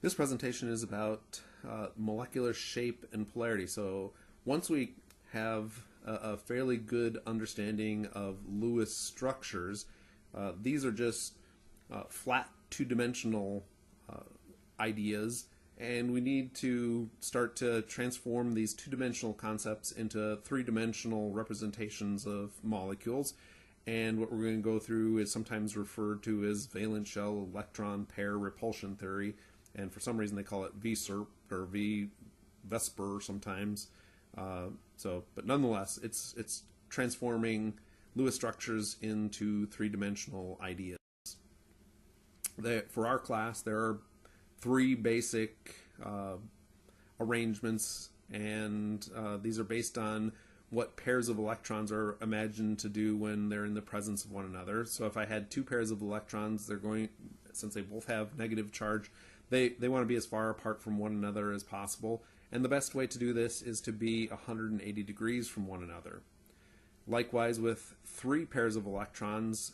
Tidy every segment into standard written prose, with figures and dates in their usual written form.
This presentation is about molecular shape and polarity. So once we have a fairly good understanding of Lewis structures, these are just flat two-dimensional ideas, and we need to start to transform these two-dimensional concepts into three-dimensional representations of molecules. And what we're going to go through is sometimes referred to as valence shell electron pair repulsion theory, and for some reason they call it VSERP or VSEPR sometimes. But nonetheless, it's transforming Lewis structures into three-dimensional ideas. For our class, there are three basic arrangements, and these are based on what pairs of electrons are imagined to do when they're in the presence of one another. So if I had two pairs of electrons, they're going, since they both have negative charge, they want to be as far apart from one another as possible. And the best way to do this is to be 180 degrees from one another. Likewise, with three pairs of electrons,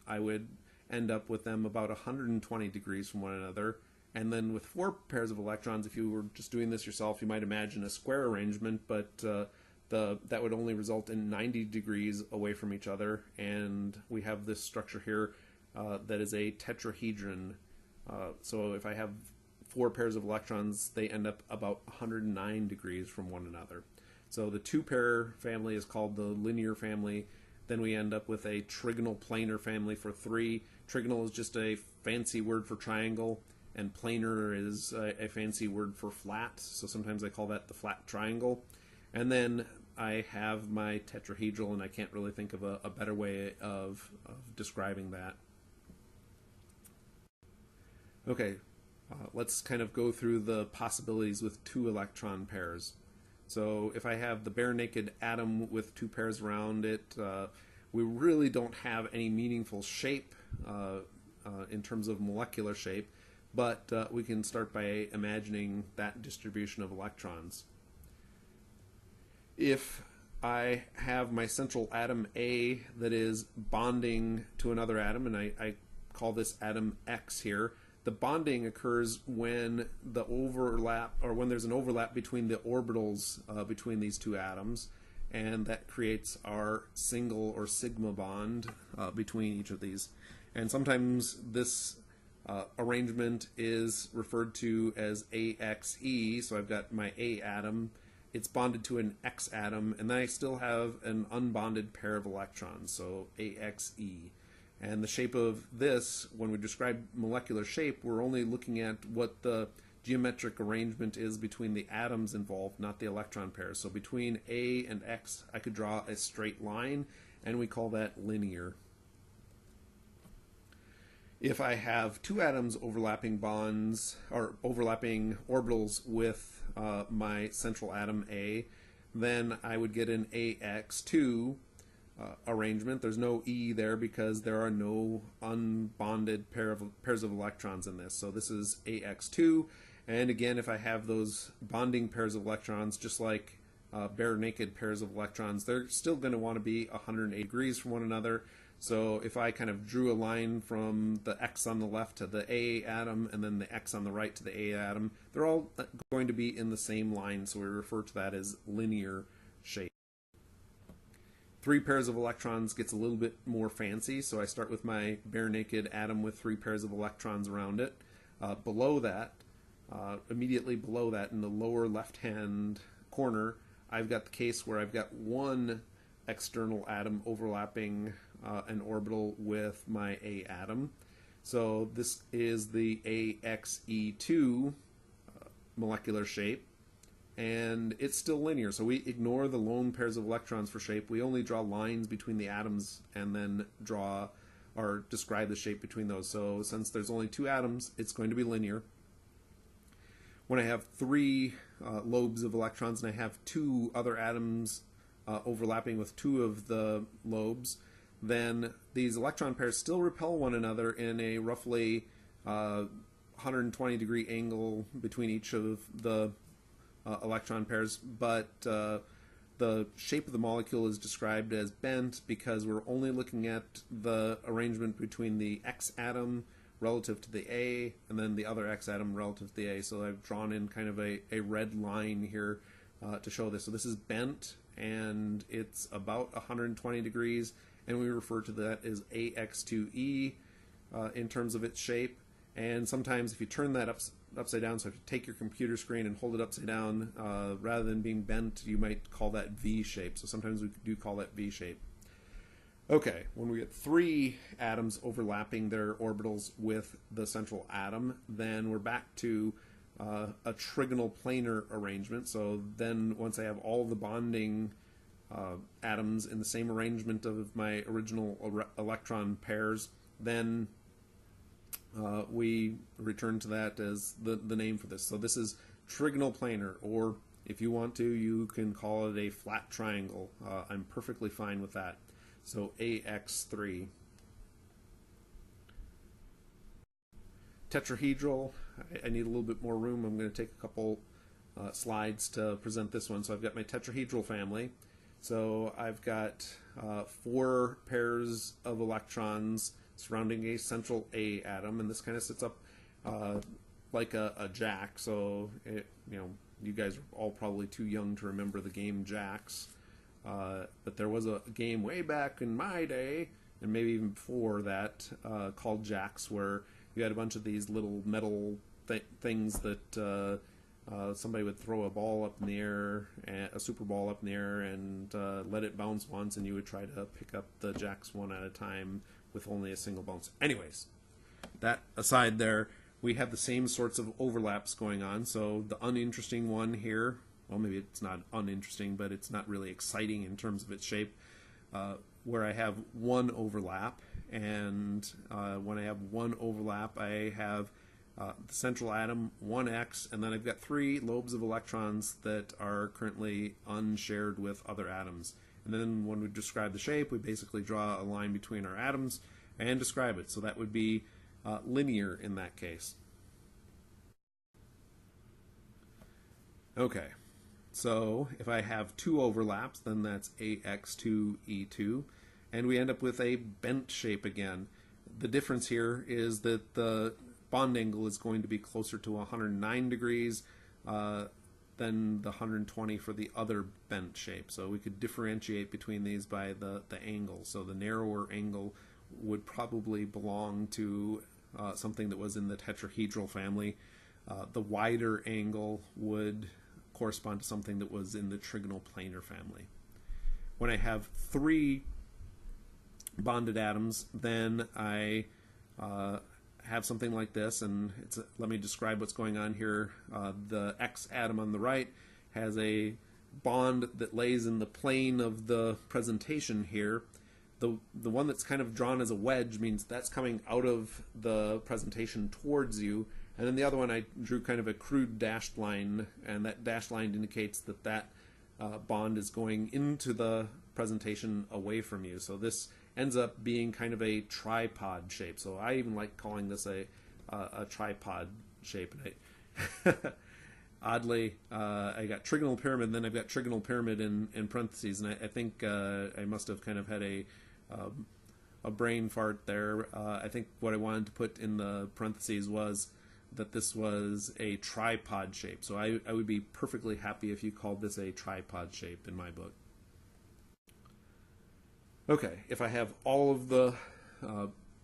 I would end up with them about 120 degrees from one another. And then with four pairs of electrons, if you were just doing this yourself, you might imagine a square arrangement, but that would only result in 90 degrees away from each other. And we have this structure here that is a tetrahedron. So if I have four pairs of electrons, they end up about 109 degrees from one another. So the two-pair family is called the linear family. Then we end up with a trigonal planar family for three. Trigonal is just a fancy word for triangle, and planar is a fancy word for flat. So sometimes I call that the flat triangle. And then I have my tetrahedral, and I can't really think of a better way of describing that. Okay, let's kind of go through the possibilities with two electron pairs. So if I have the bare naked atom with two pairs around it, we really don't have any meaningful shape in terms of molecular shape, but we can start by imagining that distribution of electrons. If I have my central atom A that is bonding to another atom, and I call this atom X here, the bonding occurs when the overlap, or when there's an overlap between the orbitals between these two atoms, and that creates our single or sigma bond between each of these. And sometimes this arrangement is referred to as AXE, so I've got my A atom, it's bonded to an X atom, and then I still have an unbonded pair of electrons, so AXE. And the shape of this, when we describe molecular shape, we're only looking at what the geometric arrangement is between the atoms involved, not the electron pairs. So between A and X, I could draw a straight line, and we call that linear. If I have two atoms overlapping bonds, or overlapping orbitals with my central atom A, then I would get an AX2 arrangement. There's no E there because there are no unbonded pairs of electrons in this. So this is AX2, and again, if I have those bonding pairs of electrons, just like bare naked pairs of electrons, they're still going to want to be 180 degrees from one another. So if I kind of drew a line from the X on the left to the A atom, and then the X on the right to the A atom, they're all going to be in the same line, so we refer to that as linear shape. Three pairs of electrons gets a little bit more fancy, so I start with my bare naked atom with three pairs of electrons around it. Below that, immediately below that, in the lower left-hand corner, I've got the case where I've got one external atom overlapping an orbital with my A atom. So this is the AXE2 molecular shape, and it's still linear. So we ignore the lone pairs of electrons for shape. We only draw lines between the atoms and then draw or describe the shape between those. So since there's only two atoms, it's going to be linear. When I have three lobes of electrons and I have two other atoms overlapping with two of the lobes, then these electron pairs still repel one another in a roughly 120 degree angle between each of the electron pairs, but the shape of the molecule is described as bent because we're only looking at the arrangement between the X atom relative to the A, and then the other X atom relative to the A. So I've drawn in kind of a red line here to show this. So this is bent, and it's about 120 degrees, and we refer to that as AX2E in terms of its shape. And sometimes if you turn that upside down, so if you take your computer screen and hold it upside down, rather than being bent, you might call that V shape. So sometimes we do call that V shape. Okay, when we get 3 atoms overlapping their orbitals with the central atom, then we're back to a trigonal planar arrangement. So then once I have all the bonding atoms in the same arrangement of my original electron pairs, then we return to that as the name for this. So this is trigonal planar, or if you want to, you can call it a flat triangle. I'm perfectly fine with that. So AX3. Tetrahedral, I need a little bit more room. I'm going to take a couple slides to present this one. So I've got my tetrahedral family. So I've got 4 pairs of electrons surrounding a central A atom, and this kind of sits up like a jack. So you guys are all probably too young to remember the game Jacks, but there was a game way back in my day, and maybe even before that, called Jacks, where you had a bunch of these little metal things that somebody would throw a ball up in the air, a super ball up in the air, and let it bounce once, and you would try to pick up the jacks one at a time with only a single bounce. Anyways, that aside there, we have the same sorts of overlaps going on. So the uninteresting one here, well, maybe it's not uninteresting, but it's not really exciting in terms of its shape, where I have 1 overlap, and when I have 1 overlap, I have the central atom, 1x, and then I've got 3 lobes of electrons that are currently unshared with other atoms. And then when we describe the shape, we basically draw a line between our atoms and describe it. So that would be linear in that case. Okay, so if I have 2 overlaps, then that's AX2E2, and we end up with a bent shape again. The difference here is that the bond angle is going to be closer to 109 degrees than the 120 for the other bent shape. So we could differentiate between these by the angle. So the narrower angle would probably belong to something that was in the tetrahedral family. The wider angle would correspond to something that was in the trigonal planar family. When I have 3 bonded atoms, then I have something like this, and let me describe what's going on here. The X atom on the right has a bond that lays in the plane of the presentation here. The one that's kind of drawn as a wedge means that's coming out of the presentation towards you, and then the other one I drew kind of a crude dashed line, and that dashed line indicates that bond is going into the presentation away from you. So this ends up being kind of a tripod shape. So I even like calling this a tripod shape. And oddly, I got trigonal pyramid, and then I've got trigonal pyramid in parentheses, and I think I must have kind of had a brain fart there. I think what I wanted to put in the parentheses was that this was a tripod shape. So I would be perfectly happy if you called this a tripod shape in my book. Okay, if I have all of the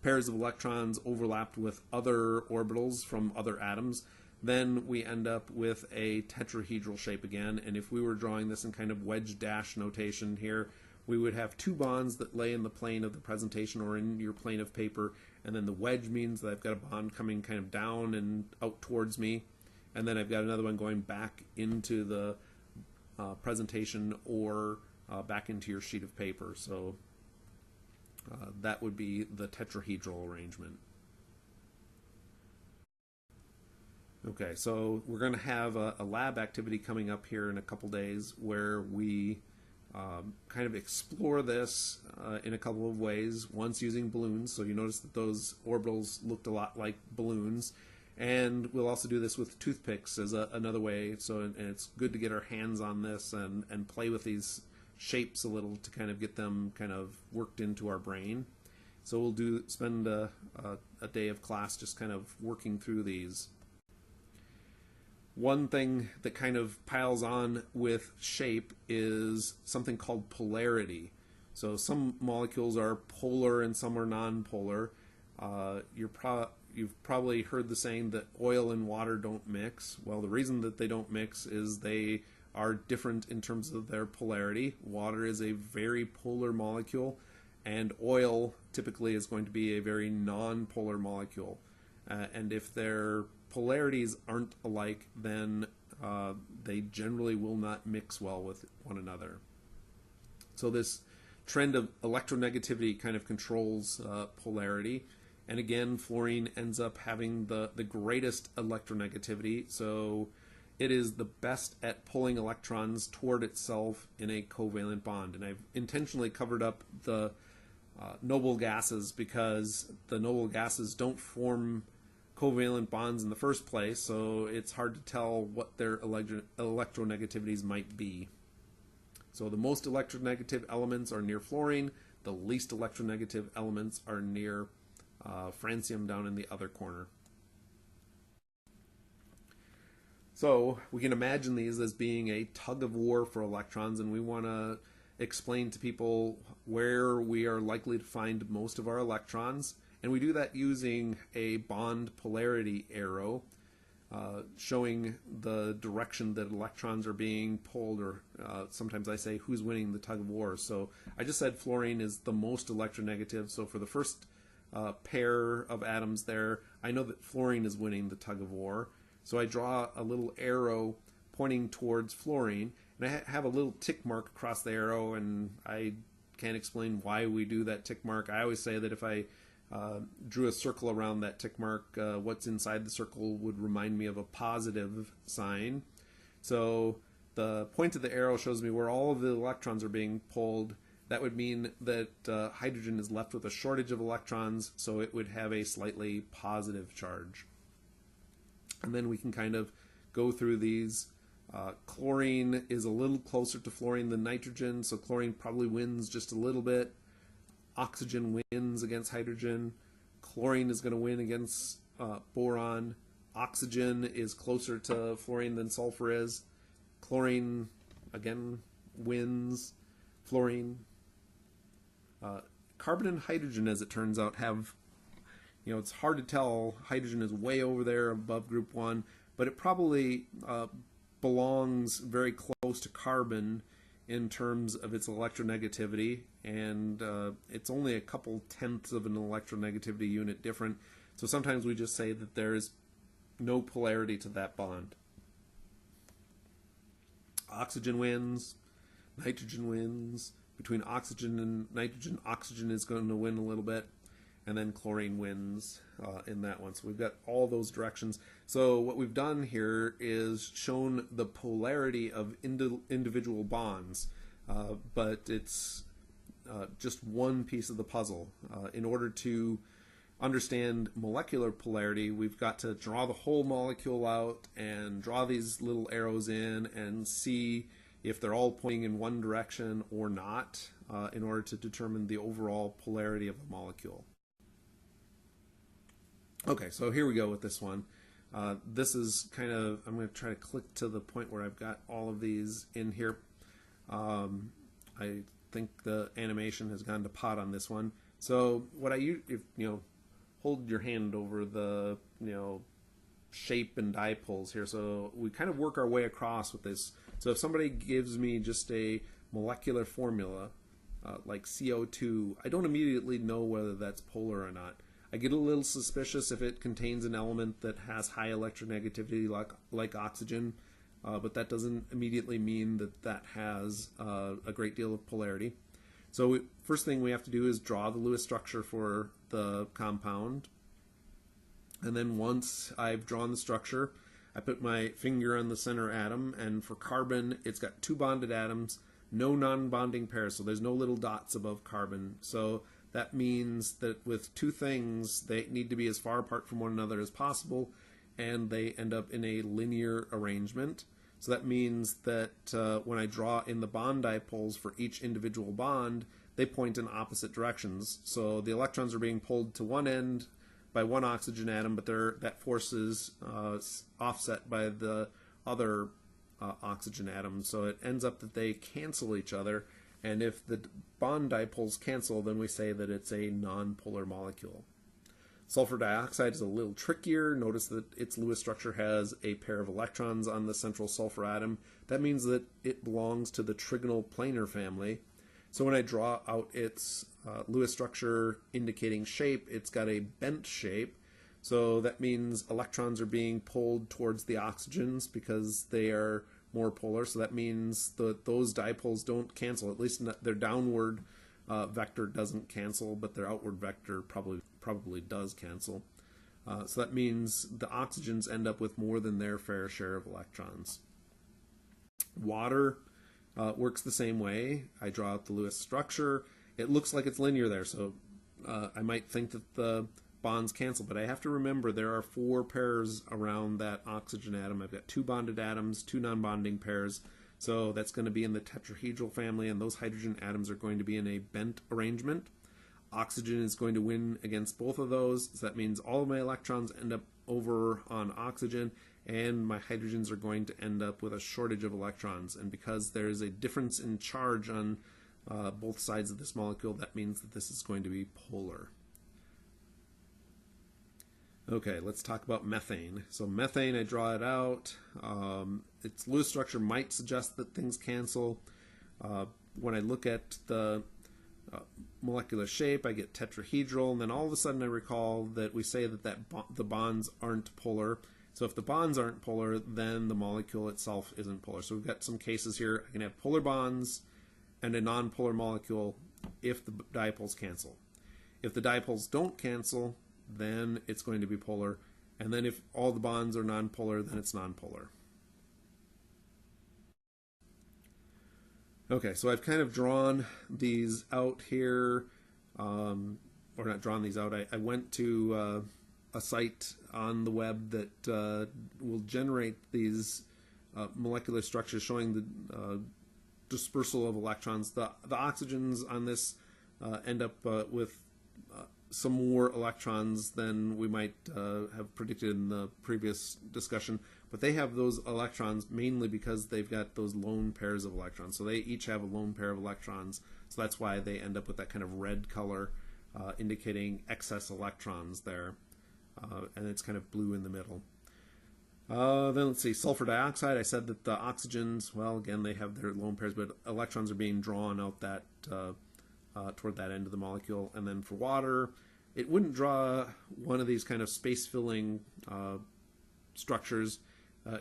pairs of electrons overlapped with other orbitals from other atoms, then we end up with a tetrahedral shape again. And if we were drawing this in kind of wedge dash notation here, we would have 2 bonds that lay in the plane of the presentation or in your plane of paper, and then the wedge means that I've got a bond coming kind of down and out towards me, and then I've got another one going back into the presentation or back into your sheet of paper. So that would be the tetrahedral arrangement. Okay, so we're going to have a lab activity coming up here in a couple days where we kind of explore this in a couple of ways. Once using balloons, so you notice that those orbitals looked a lot like balloons, and we'll also do this with toothpicks as another way. So and it's good to get our hands on this and play with these shapes a little to kind of get them kind of worked into our brain. So we'll spend a a day of class just kind of working through these. One thing that kind of piles on with shape is something called polarity. So some molecules are polar and some are non-polar. You've probably heard the saying that oil and water don't mix. Well, the reason that they don't mix is they are different in terms of their polarity. Water is a very polar molecule, and oil typically is going to be a very non-polar molecule. And if their polarities aren't alike, then they generally will not mix well with one another. So this trend of electronegativity kind of controls polarity. And again, fluorine ends up having the greatest electronegativity, so it is the best at pulling electrons toward itself in a covalent bond. And I've intentionally covered up the noble gases because the noble gases don't form covalent bonds in the first place, so it's hard to tell what their electronegativities might be. So the most electronegative elements are near fluorine, the least electronegative elements are near francium down in the other corner. So we can imagine these as being a tug of war for electrons, and we want to explain to people where we are likely to find most of our electrons. And we do that using a bond polarity arrow showing the direction that electrons are being pulled, or sometimes I say who's winning the tug of war. So I just said fluorine is the most electronegative, so for the first pair of atoms there, I know that fluorine is winning the tug of war. So I draw a little arrow pointing towards fluorine, and I have a little tick mark across the arrow, and I can't explain why we do that tick mark. I always say that if I drew a circle around that tick mark, what's inside the circle would remind me of a positive sign. So the point of the arrow shows me where all of the electrons are being pulled. That would mean that hydrogen is left with a shortage of electrons, so it would have a slightly positive charge. And then we can kind of go through these. Chlorine is a little closer to fluorine than nitrogen, so chlorine probably wins just a little bit. Oxygen wins against hydrogen. Chlorine is going to win against boron. Oxygen is closer to fluorine than sulfur is. Chlorine, again, wins. Fluorine. Carbon and hydrogen, as it turns out, have, it's hard to tell. Hydrogen is way over there above group 1, but it probably belongs very close to carbon in terms of its electronegativity, and it's only a couple tenths of an electronegativity unit different. So sometimes we just say that there's no polarity to that bond. Oxygen wins, nitrogen wins. Between oxygen and nitrogen, oxygen is going to win a little bit, and then chlorine wins in that one. So we've got all those directions. So what we've done here is shown the polarity of individual bonds, but it's just one piece of the puzzle. In order to understand molecular polarity, we've got to draw the whole molecule out and draw these little arrows in and see if they're all pointing in one direction or not, in order to determine the overall polarity of the molecule. Okay, so here we go with this one. This is kind of, I'm going to try to click to the point where I've got all of these in here. I think the animation has gone to pot on this one. So what hold your hand over the, shape and dipoles here. So we kind of work our way across with this. So if somebody gives me just a molecular formula, like CO2, I don't immediately know whether that's polar or not. I get a little suspicious if it contains an element that has high electronegativity like oxygen, but that doesn't immediately mean that that has a great deal of polarity. So first thing we have to do is draw the Lewis structure for the compound. And then once I've drawn the structure, I put my finger on the center atom, and for carbon, it's got 2 bonded atoms, no non-bonding pairs, so there's no little dots above carbon. So that means that with 2 things, they need to be as far apart from one another as possible, and they end up in a linear arrangement. So that means that when I draw in the bond dipoles for each individual bond, they point in opposite directions. So the electrons are being pulled to one end by one oxygen atom, but that force is offset by the other oxygen atom. So it ends up that they cancel each other. And if the bond dipoles cancel, then we say that it's a nonpolar molecule. Sulfur dioxide is a little trickier. Notice that its Lewis structure has a pair of electrons on the central sulfur atom. That means that it belongs to the trigonal planar family. So when I draw out its Lewis structure indicating shape, it's got a bent shape. So that means electrons are being pulled towards the oxygens because they are more polar. So that means those dipoles don't cancel. At least their downward vector doesn't cancel, but their outward vector probably does cancel. So that means the oxygens end up with more than their fair share of electrons. Water works the same way. I draw out the Lewis structure. It looks like it's linear there, so I might think that the bonds cancel, but I have to remember there are 4 pairs around that oxygen atom. I've got 2 bonded atoms, 2 non-bonding pairs, so that's going to be in the tetrahedral family, and those hydrogen atoms are going to be in a bent arrangement. Oxygen is going to win against both of those, so that means all of my electrons end up over on oxygen, and my hydrogens are going to end up with a shortage of electrons. And because there's a difference in charge on both sides of this molecule, that means that this is going to be polar. Okay, let's talk about methane. So methane, I draw it out. Its Lewis structure might suggest that things cancel. When I look at the molecular shape, I get tetrahedral, and then all of a sudden I recall that we say that the bonds aren't polar. So if the bonds aren't polar, then the molecule itself isn't polar. So we've got some cases here. I can have polar bonds and a nonpolar molecule if the dipoles cancel. If the dipoles don't cancel, then it's going to be polar. And then if all the bonds are nonpolar, then it's nonpolar. Okay, so I've kind of drawn these out here, or not drawn these out. I went to a site on the web that will generate these molecular structures showing the dispersal of electrons. The oxygens on this end up with some more electrons than we might have predicted in the previous discussion, but they have those electrons mainly because they've got those lone pairs of electrons. So they each have a lone pair of electrons, so that's why they end up with that kind of red color indicating excess electrons there, and it's kind of blue in the middle. Then let's see, sulfur dioxide. I said that the oxygens, well, again, they have their lone pairs, but electrons are being drawn out that toward that end of the molecule. And then for water, it wouldn't draw one of these kind of space-filling structures.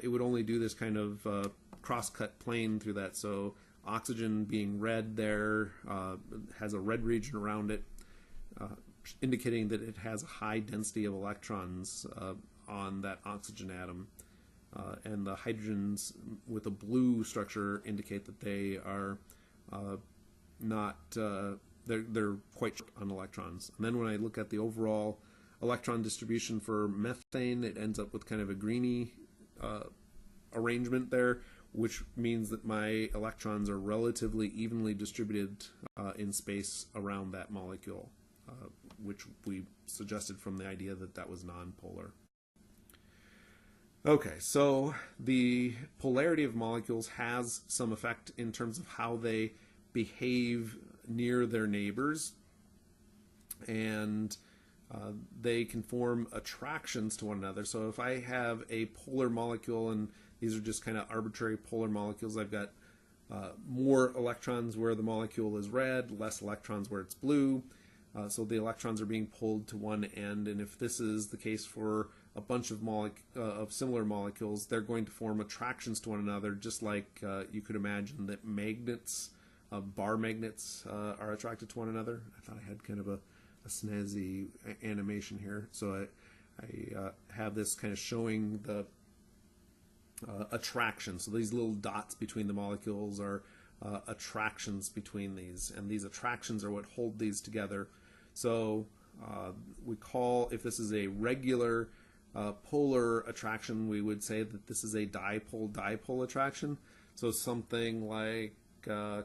It would only do this kind of cross-cut plane through that. So oxygen being red there has a red region around it, indicating that it has a high density of electrons on that oxygen atom. And the hydrogens with a blue structure indicate that they are not, they're quite short on electrons. And then when I look at the overall electron distribution for methane, it ends up with kind of a greeny arrangement there, which means that my electrons are relatively evenly distributed in space around that molecule, which we suggested from the idea that that was nonpolar. Okay, so the polarity of molecules has some effect in terms of how they behave near their neighbors, and they can form attractions to one another. So if I have a polar molecule, and these are just kind of arbitrary polar molecules, I've got more electrons where the molecule is red, less electrons where it's blue. So the electrons are being pulled to one end, and if this is the case for a bunch of similar molecules, they're going to form attractions to one another, just like you could imagine that magnets, bar magnets, are attracted to one another. I thought I had kind of a snazzy animation here. So I have this kind of showing the attraction. So these little dots between the molecules are attractions between these, and these attractions are what hold these together. So we call, if this is a regular polar attraction, we would say that this is a dipole-dipole attraction. So something like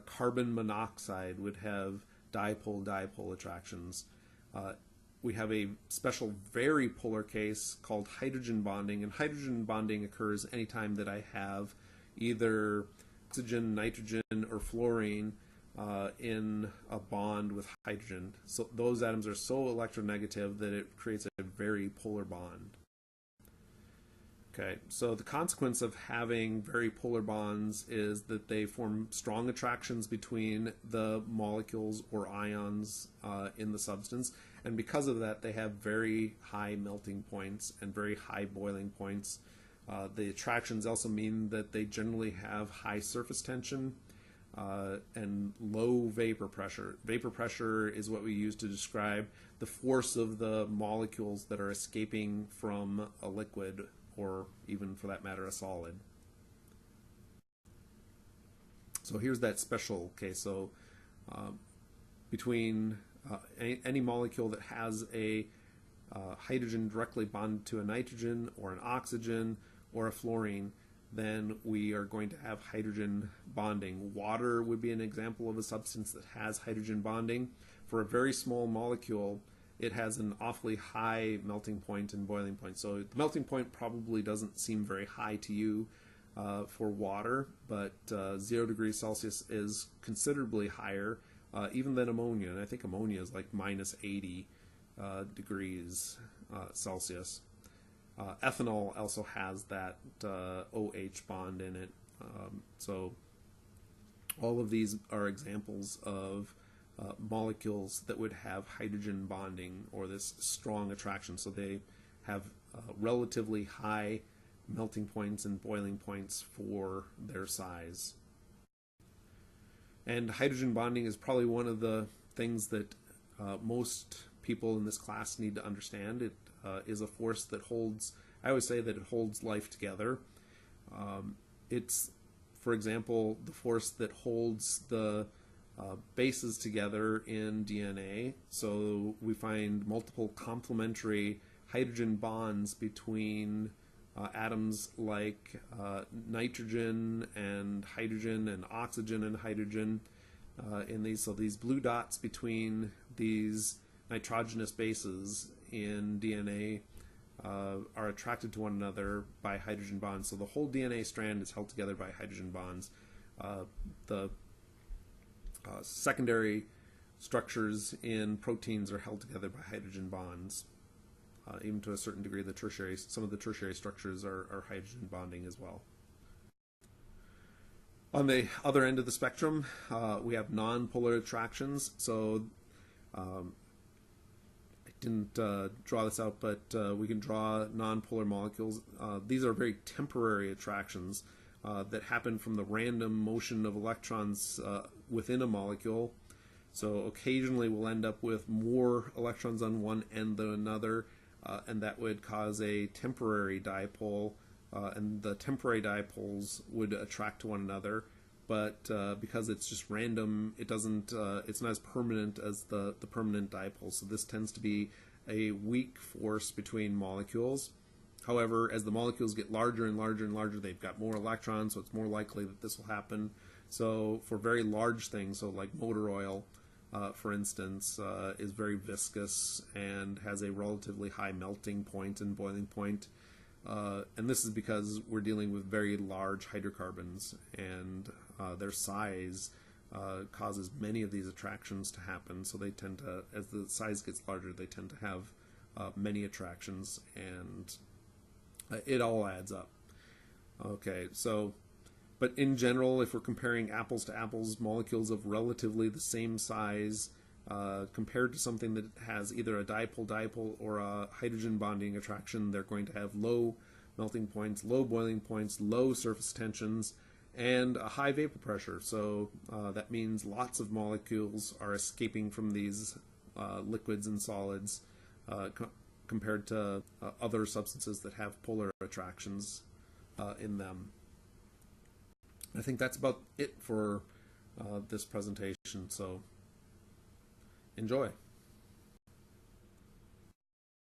carbon monoxide would have dipole-dipole attractions. we have a special very polar case called hydrogen bonding, and hydrogen bonding occurs anytime that I have either oxygen, nitrogen, or fluorine in a bond with hydrogen. So those atoms are so electronegative that it creates a very polar bond. Okay, so the consequence of having very polar bonds is that they form strong attractions between the molecules or ions in the substance, and because of that they have very high melting points and very high boiling points. The attractions also mean that they generally have high surface tension and low vapor pressure. Vapor pressure is what we use to describe the force of the molecules that are escaping from a liquid, or even for that matter a solid. So here's that special case. So between any molecule that has a hydrogen directly bonded to a nitrogen or an oxygen or a fluorine, then we are going to have hydrogen bonding. Water would be an example of a substance that has hydrogen bonding. For a very small molecule, it has an awfully high melting point and boiling point. So the melting point probably doesn't seem very high to you for water, but 0 degrees Celsius is considerably higher even than ammonia. And I think ammonia is like minus 80 degrees Celsius. Ethanol also has that OH bond in it. So all of these are examples of molecules that would have hydrogen bonding or this strong attraction. So they have relatively high melting points and boiling points for their size. And hydrogen bonding is probably one of the things that most people in this class need to understand. It is a force that holds, I always say that it holds life together. It's, for example, the force that holds the bases together in DNA. So we find multiple complementary hydrogen bonds between atoms like nitrogen and hydrogen and oxygen and hydrogen in these. So these blue dots between these nitrogenous bases in DNA are attracted to one another by hydrogen bonds. So the whole DNA strand is held together by hydrogen bonds. The secondary structures in proteins are held together by hydrogen bonds. Even to a certain degree, some of the tertiary structures are hydrogen bonding as well. On the other end of the spectrum, we have non-polar attractions. So I didn't draw this out, but we can draw non-polar molecules. These are very temporary attractions that happen from the random motion of electrons within a molecule. So occasionally we'll end up with more electrons on one end than another, and that would cause a temporary dipole, and the temporary dipoles would attract to one another. But because it's just random, it doesn't. It's not as permanent as the permanent dipole. So this tends to be a weak force between molecules. However, as the molecules get larger and larger and larger, they've got more electrons, so it's more likely that this will happen. So for very large things, so like motor oil, for instance, is very viscous and has a relatively high melting point and boiling point. And this is because we're dealing with very large hydrocarbons, and their size causes many of these attractions to happen. So they tend to, as the size gets larger, they tend to have many attractions, and it all adds up. Okay, so, but in general, if we're comparing apples to apples, molecules of relatively the same size compared to something that has either a dipole-dipole or a hydrogen bonding attraction, they're going to have low melting points, low boiling points, low surface tensions, and a high vapor pressure. So that means lots of molecules are escaping from these liquids and solids compared to other substances that have polar attractions in them. I think that's about it for this presentation, so enjoy.